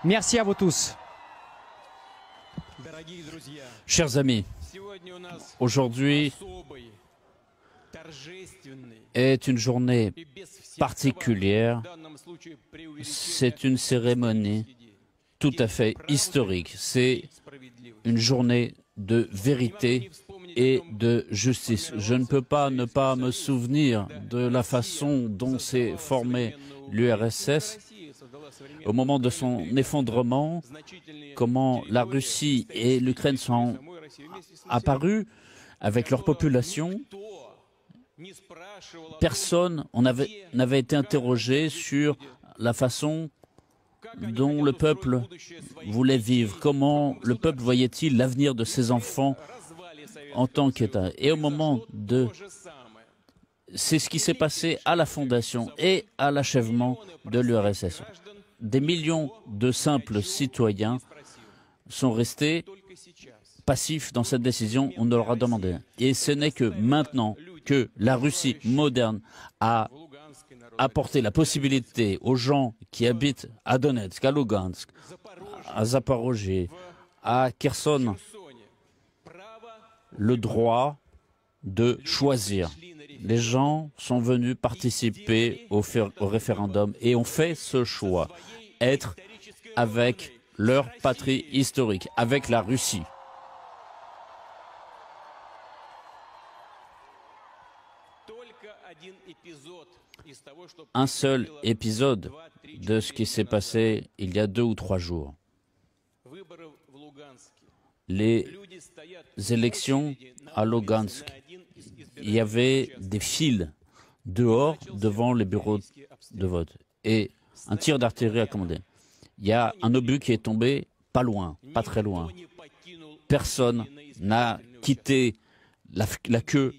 Merci à vous tous. Chers amis, aujourd'hui est une journée particulière. C'est une cérémonie tout à fait historique. C'est une journée de vérité et de justice. Je ne peux pas ne pas me souvenir de la façon dont s'est formée l'URSS au moment de son effondrement, comment la Russie et l'Ukraine sont apparues avec leur population. Personne n'avait été interrogé sur la façon dont le peuple voulait vivre, comment le peuple voyait-il l'avenir de ses enfants en tant qu'État. Et au moment de... C'est ce qui s'est passé à la fondation et à l'achèvement de l'URSS. Des millions de simples citoyens sont restés passifs dans cette décision, on leur a demandé. Et ce n'est que maintenant que la Russie moderne a apporté la possibilité aux gens qui habitent à Donetsk, à Lugansk, à Zaporozhye, à Kherson, le droit de choisir. Les gens sont venus participer au référendum et ont fait ce choix, être avec leur patrie historique, avec la Russie. Un seul épisode de ce qui s'est passé il y a 2 ou 3 jours. Les élections à Lugansk, il y avait des files dehors devant les bureaux de vote et un tir d'artillerie a commandé. Il y a un obus qui est tombé pas loin, pas très loin. Personne n'a quitté la queue,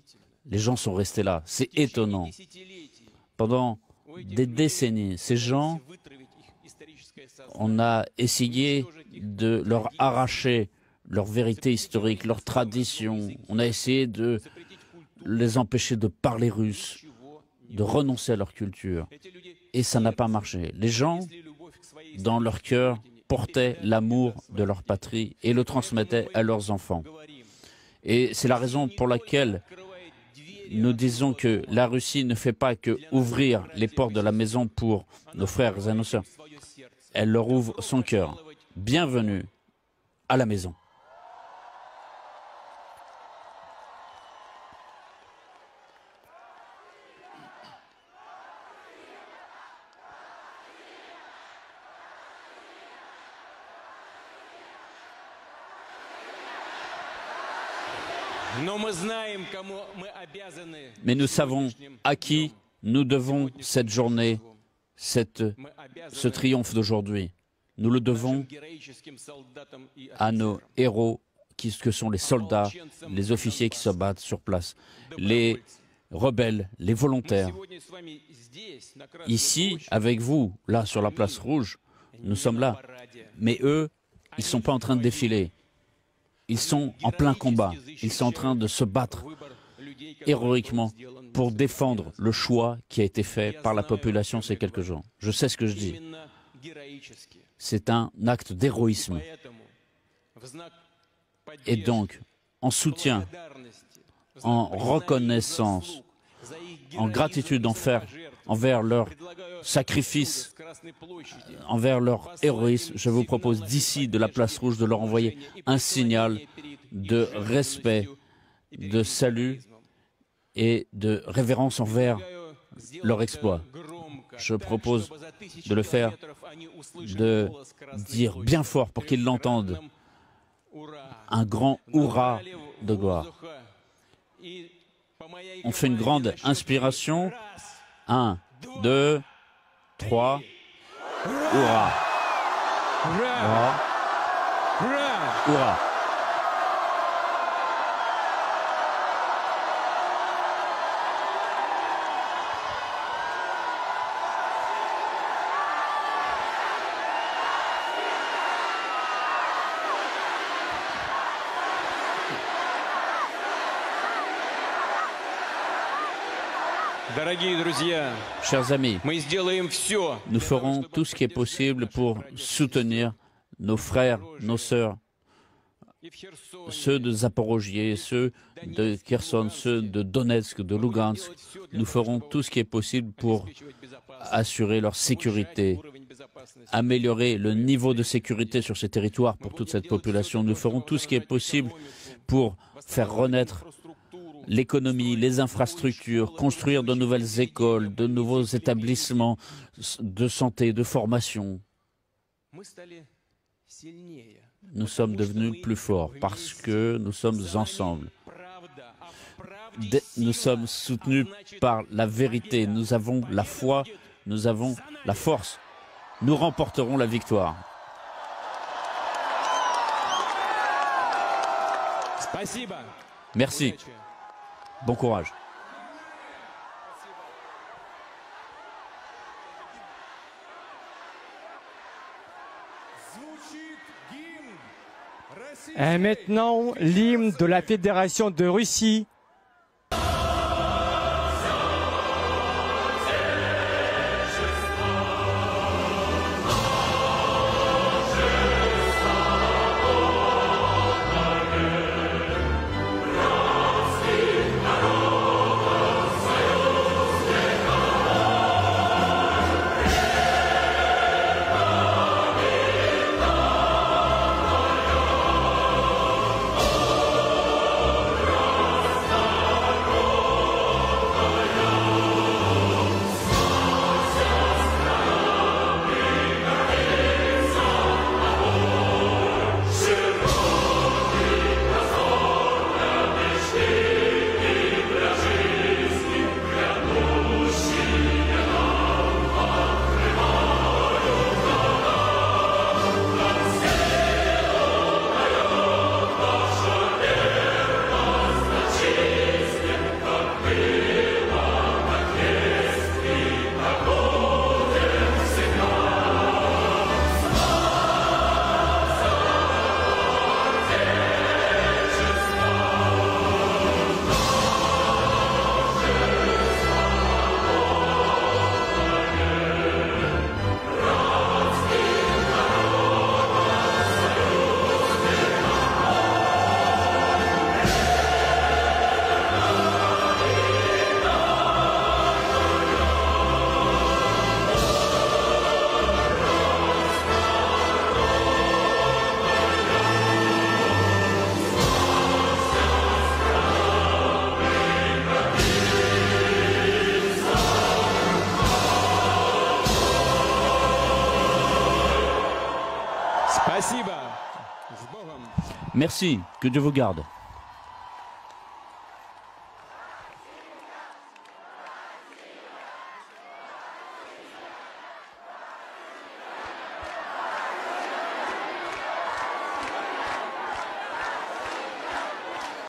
les gens sont restés là. C'est étonnant. Pendant des décennies, ces gens, on a essayé de leur arracher leur vérité historique, leur tradition. On a essayé de les empêcher de parler russe, de renoncer à leur culture. Et ça n'a pas marché. Les gens, dans leur cœur, portaient l'amour de leur patrie et le transmettaient à leurs enfants. Et c'est la raison pour laquelle nous disons que la Russie ne fait pas que ouvrir les portes de la maison pour nos frères et nos sœurs. Elle leur ouvre son cœur. Bienvenue à la maison. Mais nous savons à qui nous devons cette journée, ce triomphe d'aujourd'hui. Nous le devons à nos héros que sont les soldats, les officiers qui se battent sur place, les rebelles, les volontaires. Ici, avec vous, là sur la place rouge, nous sommes là. Mais eux, ils ne sont pas en train de défiler. Ils sont en plein combat. Ils sont en train de se battre héroïquement pour défendre le choix qui a été fait par la population ces quelques jours. Je sais ce que je dis. C'est un acte d'héroïsme. Et donc, en soutien, en reconnaissance, en gratitude envers leur sacrifice, envers leur héroïsme, je vous propose d'ici, de la place rouge, de leur envoyer un signal de respect, de salut et de révérence envers leur exploit. Je propose de le faire, de dire bien fort pour qu'ils l'entendent, un grand hurrah de gloire. On fait une grande inspiration. 1, 2, 3. Hurrah! Hurrah! Hurrah! Chers amis, nous ferons tout ce qui est possible pour soutenir nos frères, nos sœurs, ceux de Zaporogie, ceux de Kherson, ceux de Donetsk, de Lugansk. Nous ferons tout ce qui est possible pour assurer leur sécurité, améliorer le niveau de sécurité sur ces territoires pour toute cette population. Nous ferons tout ce qui est possible pour faire renaître l'économie, les infrastructures, construire de nouvelles écoles, de nouveaux établissements de santé, de formation. Nous sommes devenus plus forts parce que nous sommes ensemble. Nous sommes soutenus par la vérité. Nous avons la foi, nous avons la force. Nous remporterons la victoire. Merci. Bon courage. Et maintenant, l'hymne de la Fédération de Russie. Merci, que Dieu vous garde.